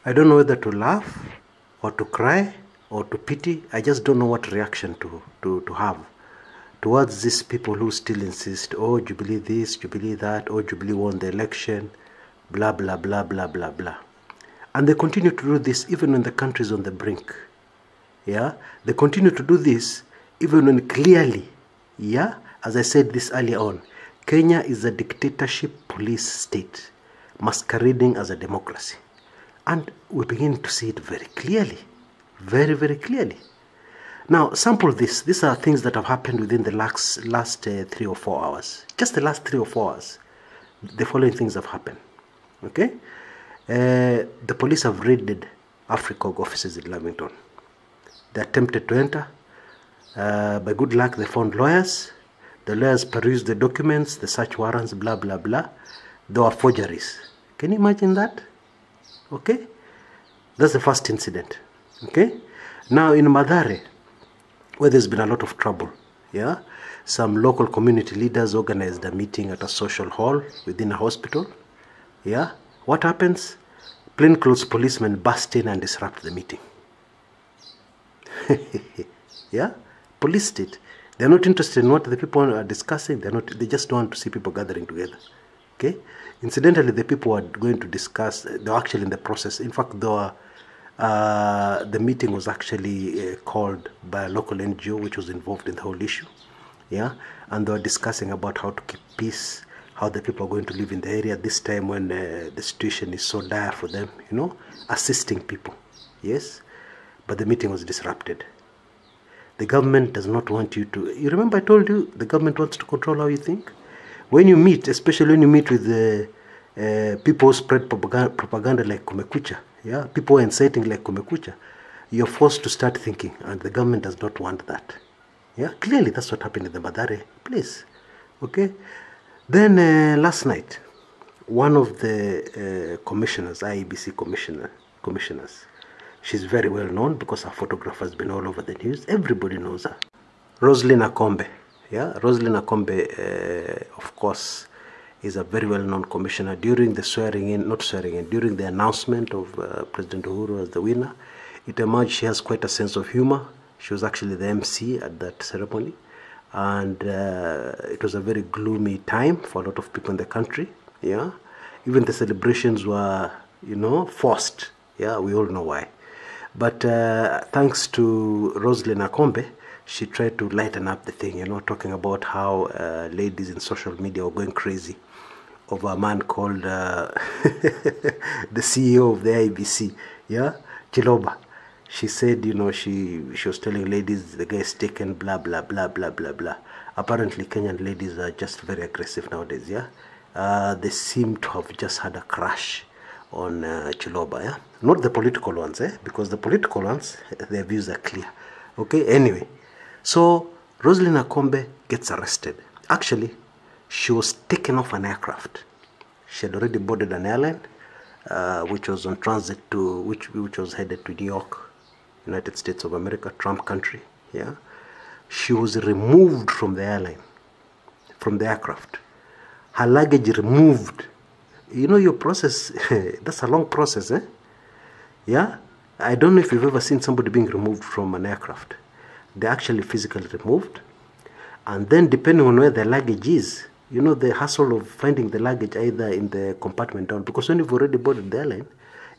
I don't know whether to laugh or to cry or to pity. I just don't know what reaction to have towards these people who still insist, oh, Jubilee this, Jubilee that, oh, Jubilee won the election, blah, blah, blah, blah, blah, blah. And they continue to do this even when the country is on the brink. Yeah, they continue to do this even when clearly, yeah, as I said this earlier on, Kenya is a dictatorship police state masquerading as a democracy. And we begin to see it very clearly, very, very clearly. Now, sample this. These are things that have happened within the last 3 or 4 hours. Just the last 3 or 4 hours. The following things have happened. Okay? The police have raided AfriCog offices in Lavington. They attempted to enter. By good luck, they found lawyers. The lawyers perused the documents, the search warrants, blah, blah, blah. There were forgeries. Can you imagine that? Okay? That's the first incident. Okay? Now, in Mathare, where there's been a lot of trouble, yeah, some local community leaders organized a meeting at a social hall within a hospital. Yeah, what happens? Plainclothes policemen burst in and disrupt the meeting. Yeah, police state. They're not interested in what the people are discussing. They just don't want to see people gathering together. Okay. Incidentally, the people were going to discuss. They were actually in the process. In fact, the meeting was actually called by a local NGO which was involved in the whole issue. Yeah, and they were discussing about how to keep peace, how the people are going to live in the area this time when the situation is so dire for them. You know, assisting people. Yes, but the meeting was disrupted. The government does not want you to. You remember I told you the government wants to control how you think. When you meet, especially when you meet with people who spread propaganda like Kumekucha, yeah, people who are inciting like Kumekucha, you're forced to start thinking, and the government does not want that. Yeah, clearly that's what happened in the Mathare place. Okay, then last night, one of the commissioners, IEBC commissioners, she's very well known because her photograph has been all over the news. Everybody knows her. Rosalina Akanda. Yeah, Rosalina Akanda, of course, is a very well-known commissioner. During the during the announcement of President Uhuru as the winner, it emerged she has quite a sense of humor. She was actually the MC at that ceremony. And it was a very gloomy time for a lot of people in the country. Yeah, even the celebrations were, you know, forced. Yeah, we all know why. But thanks to Rosalina Akanda, she tried to lighten up the thing, you know, talking about how ladies in social media were going crazy over a man called the CEO of the IBC, yeah, Chiloba. She said, you know, she was telling ladies the guy is taken, blah, blah, blah, blah, blah, blah. Apparently, Kenyan ladies are just very aggressive nowadays, yeah. They seem to have just had a crush on Chiloba, yeah. Not the political ones, because the political ones, their views are clear. Okay, anyway. So, Rosalina Akanda gets arrested. Actually, she was taken off an aircraft. She had already boarded an airline, which was on transit to, which was headed to New York, United States of America, Trump country. Yeah, she was removed from the airline, from the aircraft. Her luggage removed. You know your process. That's a long process, eh? Yeah, I don't know if you've ever seen somebody being removed from an aircraft. They're actually physically removed, and then depending on where the luggage is, you know, the hassle of finding the luggage either in the compartment down, because when you've already boarded the airline,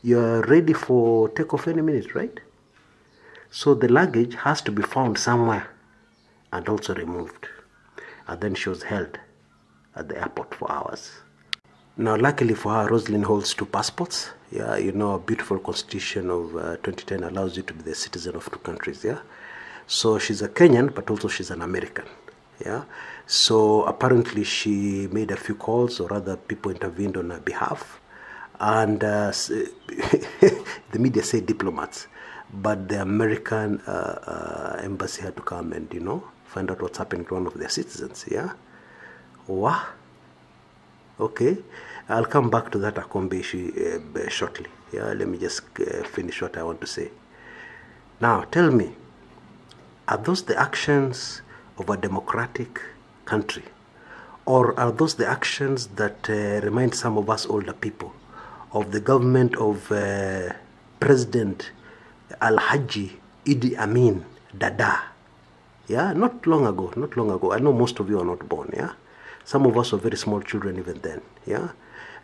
you're ready for takeoff any minute, right? So the luggage has to be found somewhere and also removed, and then she was held at the airport for hours. Now, luckily for her, Rosalina holds 2 passports. Yeah, you know, a beautiful constitution of 2010 allows you to be the citizen of 2 countries, yeah? So she's a Kenyan, but also she's an American. Yeah. So apparently she made a few calls, or rather people intervened on her behalf. And the media say diplomats, but the American embassy had to come and, you know, find out what's happening to one of their citizens. Yeah. Wow. Okay. I'll come back to that Akanda issue shortly. Yeah. Let me just finish what I want to say. Now, tell me, are those the actions of a democratic country? Or are those the actions that remind some of us older people of the government of President Al-Haji Idi Amin Dada. Yeah, not long ago. I know most of you are not born, yeah? Some of us were very small children even then, yeah?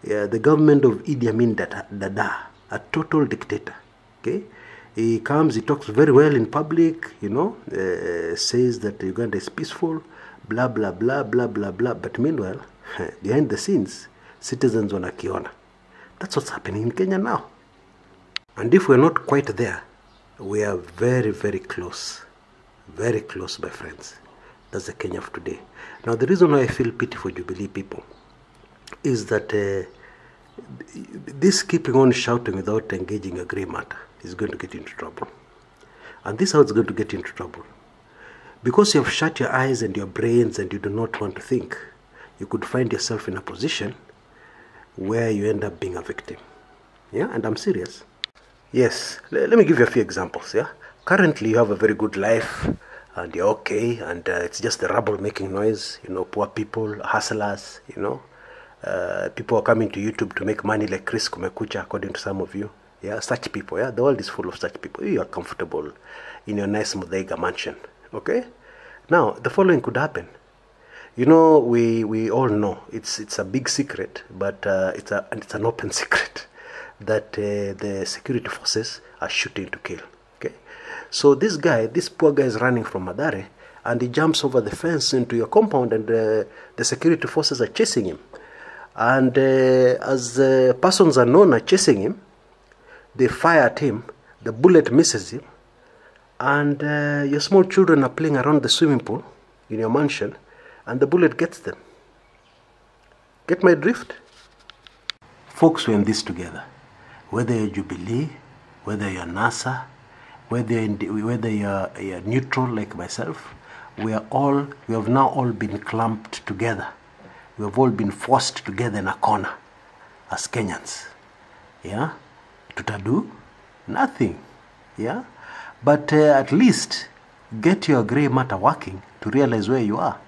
Yeah, the government of Idi Amin Dada, a total dictator, okay? He comes, he talks very well in public, you know, says that Uganda is peaceful, blah, blah, blah, blah, blah, blah. But meanwhile, behind the scenes, citizens wanakiona. That's what's happening in Kenya now. And if we're not quite there, we are very, very close. Very close, my friends. That's the Kenya of today. Now, the reason why I feel pity for Jubilee people is that this keeping on shouting without engaging a grey matter is going to get into trouble. And this is how it's going to get into trouble. Because you have shut your eyes and your brains and you do not want to think, you could find yourself in a position where you end up being a victim. Yeah, and I'm serious. Yes, let me give you a few examples, yeah? Currently, you have a very good life, and you're okay, and it's just the rubble making noise, you know, poor people, hustlers, you know. People are coming to YouTube to make money like Chris Kumekucha, according to some of you. Yeah, such people, yeah? The world is full of such people. You are comfortable in your nice Mboya mansion, okay? Now, the following could happen. You know, we all know, it's a big secret, but it's an open secret, that the security forces are shooting to kill. Okay, so this poor guy is running from Madare, and he jumps over the fence into your compound, and the security forces are chasing him. And as persons unknown are chasing him, they fire at him. The bullet misses him, and your small children are playing around the swimming pool in your mansion, and the bullet gets them. Get my drift? Folks, we're in this together. Whether you're Jubilee, whether you're NASA, whether you're neutral like myself, we have now all been clumped together. We have all been forced together in a corner as Kenyans. Yeah? Tutadu? Nothing. Yeah? But at least get your grey matter working to realize where you are.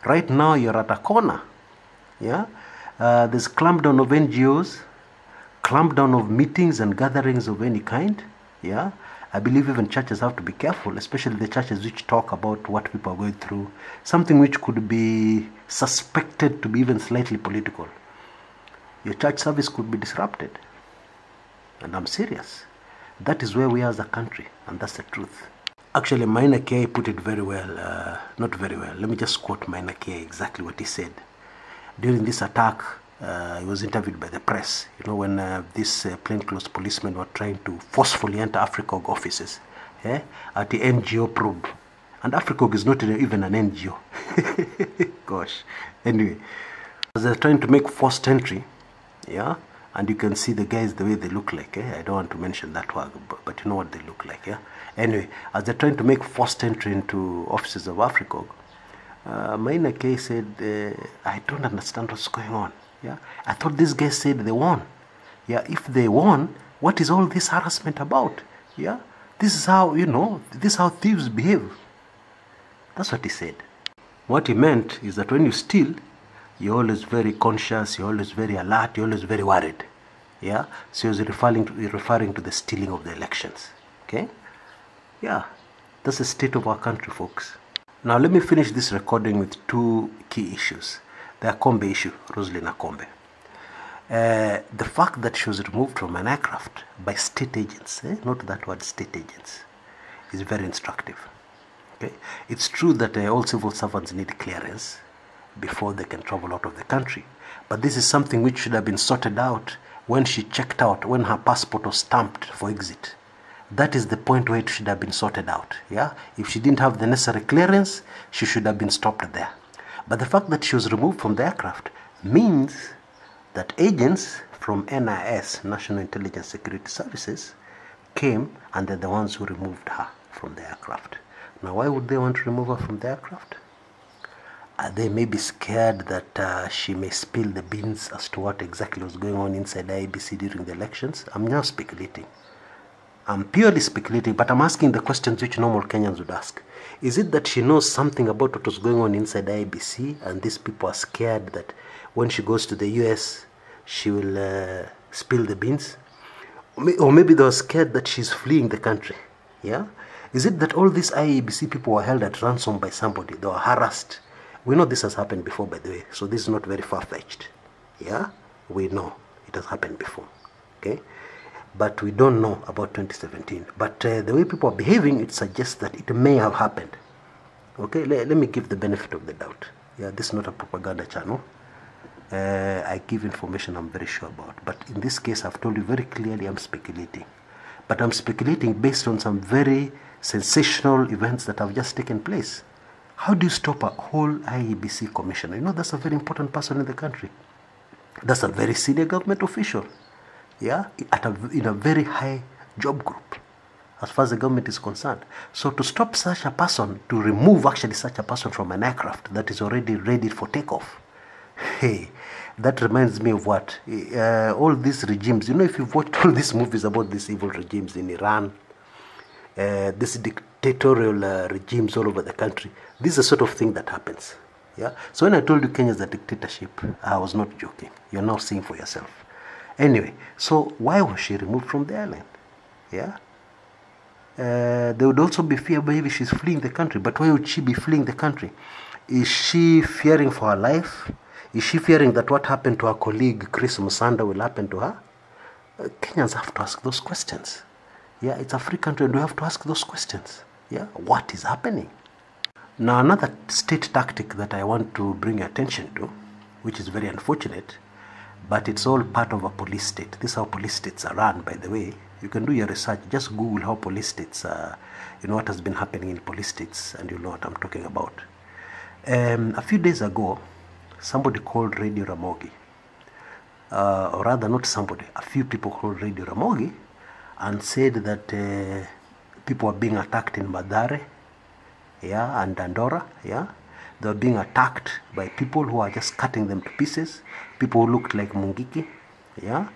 Right now you're at a corner. Yeah? There's clampdown of NGOs, clampdown of meetings and gatherings of any kind. Yeah, I believe even churches have to be careful, especially the churches which talk about what people are going through, something which could be suspected to be even slightly political. Your church service could be disrupted. And I'm serious. That is where we are as a country, and that's the truth. Actually, Maina K put it very well, not very well. Let me just quote Maina K exactly what he said. During this attack, he was interviewed by the press, you know, when these plainclothes policemen were trying to forcefully enter AFRICOG offices, at the NGO probe. And AFRICOG is not even an NGO. Gosh. Anyway, as they're trying to make forced entry, yeah, and you can see the guys the way they look like, I don't want to mention that word, but you know what they look like, yeah. Anyway, as they're trying to make forced entry into offices of AFRICOG, Maina K said, I don't understand what's going on. Yeah, I thought these guys said they won. Yeah, if they won, what is all this harassment about? Yeah, this is how, you know, this is how thieves behave. That's what he said. What he meant is that when you steal, you're always very conscious, you're always very alert, you're always very worried. Yeah, so he was referring to the stealing of the elections. Okay, yeah, that's the state of our country, folks. Now let me finish this recording with two key issues. The Akombe issue, Rosalina Akanda. The fact that she was removed from an aircraft by state agents, not that word, state agents, is very instructive. Okay? It's true that all civil servants need clearance before they can travel out of the country. But this is something which should have been sorted out when she checked out, when her passport was stamped for exit. That is the point where it should have been sorted out. Yeah? If she didn't have the necessary clearance, she should have been stopped there. But the fact that she was removed from the aircraft means that agents from NIS, National Intelligence Security Services, came and they're the ones who removed her from the aircraft. Now, why would they want to remove her from the aircraft? Are they maybe scared that she may spill the beans as to what exactly was going on inside the IBC during the elections? I'm now speculating. I'm purely speculating, but I'm asking the questions which normal Kenyans would ask. Is it that she knows something about what was going on inside the IBC and these people are scared that when she goes to the US, she will spill the beans? Or maybe they were scared that she's fleeing the country. Yeah? Is it that all these IEBC people were held at ransom by somebody? They were harassed. We know this has happened before, by the way, so this is not very far-fetched. Yeah? We know it has happened before. Okay? But we don't know about 2017. But the way people are behaving, it suggests that it may have happened. Okay? Let me give the benefit of the doubt. Yeah, this is not a propaganda channel. I give information I'm very sure about. But in this case, I've told you very clearly I'm speculating. But I'm speculating based on some very sensational events that have just taken place. How do you stop a whole IEBC commissioner? You know, that's a very important person in the country. That's a very senior government official. Yeah, in a very high job group, as far as the government is concerned. So to stop such a person, to remove actually such a person from an aircraft that is already ready for takeoff, hey, that reminds me of what? All these regimes. You know, if you've watched all these movies about these evil regimes in Iran, these dictatorial regimes all over the country, this is the sort of thing that happens. Yeah. So when I told you Kenya is a dictatorship, I was not joking. You're now seeing for yourself. Anyway, so why was she removed from the airline? Yeah. There would also be fear maybe she's fleeing the country. But why would she be fleeing the country? Is she fearing for her life? Is she fearing that what happened to her colleague Chris Musanda will happen to her? Kenyans have to ask those questions. Yeah, it's a free country and we have to ask those questions. Yeah, what is happening? Now, another state tactic that I want to bring your attention to, which is very unfortunate, but it's all part of a police state. This is how police states are run, by the way. You can do your research. Just Google how police states are, you know what has been happening in police states, and you'll know what I'm talking about. A few days ago, somebody called Radio Ramogi, or rather not somebody, a few people called Radio Ramogi and said that people are being attacked in Madare, yeah, and Dandora, yeah. They were being attacked by people who are just cutting them to pieces, people who looked like Mungiki, yeah,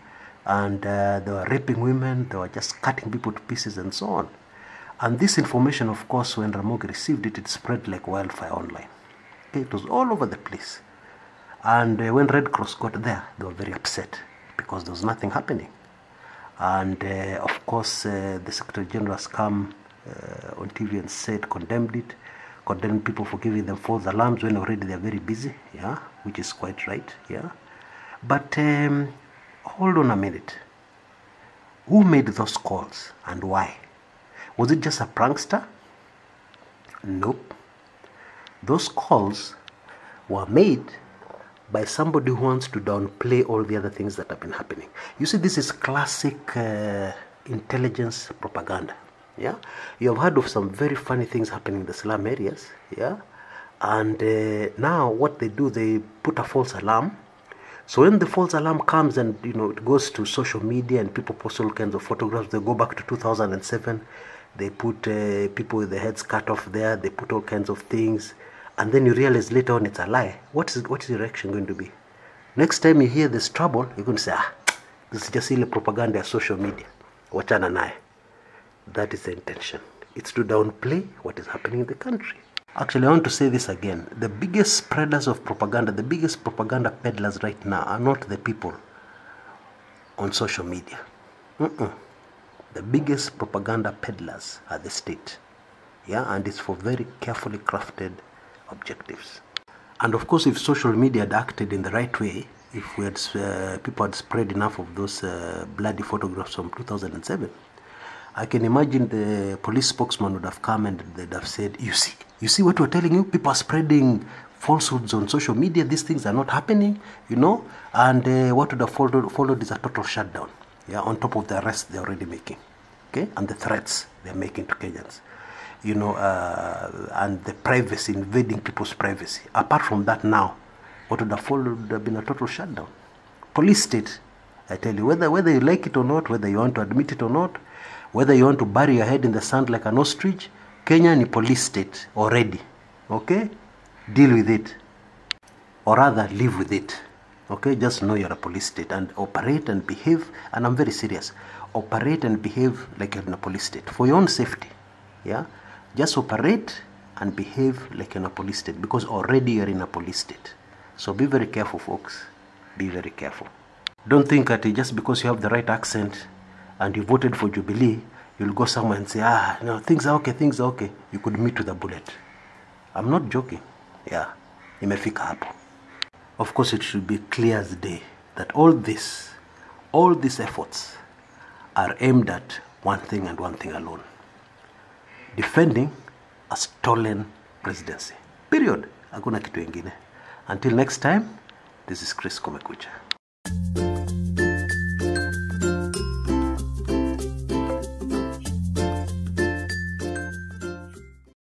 and they were raping women, they were just cutting people to pieces and so on. And this information, of course, when Ramogi received it, it spread like wildfire online. Okay, it was all over the place. And when Red Cross got there, they were very upset because there was nothing happening. And of course, the Secretary General has come on TV and said, condemned it, condemned people for giving them false alarms when already they're very busy, yeah, which is quite right, yeah. But hold on a minute. Who made those calls and why? Was it just a prankster? Nope. Those calls were made by somebody who wants to downplay all the other things that have been happening. You see, this is classic intelligence propaganda. Yeah, you have heard of some very funny things happening in the slum areas. Yeah, and now what they do, they put a false alarm. So when the false alarm comes and it goes to social media and people post all kinds of photographs, they go back to 2007. They put people with their heads cut off there. They put all kinds of things. And then you realize later on it's a lie. What is your reaction going to be? Next time you hear this trouble, you're going to say, this is just silly propaganda of social media. Wachana nae. That is the intention. It's to downplay what is happening in the country. Actually, I want to say this again. The biggest spreaders of propaganda, the biggest propaganda peddlers right now are not the people on social media. The biggest propaganda peddlers are the state. Yeah, and it's for very carefully crafted objectives. And of course, if social media had acted in the right way, if we had people had spread enough of those bloody photographs from 2007, I can imagine the police spokesman would have come and they'd have said, you see what we're telling you? People are spreading falsehoods on social media. These things are not happening, and what would have followed is a total shutdown, yeah, on top of the arrests they're already making, okay, and the threats they're making to Kenyans, and the privacy, invading people's privacy. Apart from that now, what would have followed would have been a total shutdown. Police state, I tell you, whether you like it or not, whether you want to admit it or not, whether you want to bury your head in the sand like an ostrich, Kenya is a police state already, okay? Deal with it, or rather live with it, okay? Just know you're a police state and operate and behave, and I'm very serious, operate and behave like you're in a police state for your own safety, yeah? Just operate and behave like you're in a police state because already you're in a police state. So be very careful, folks. Be very careful. Don't think that just because you have the right accent and you voted for Jubilee, you'll go somewhere and say, no, things are okay. You could meet with a bullet. I'm not joking. Yeah, imefika hapo. Of course, it should be clear as day that all these efforts are aimed at one thing and one thing alone: defending a stolen presidency. Period. Hakuna kitu ingine. Until next time, this is Chris Kumekucha.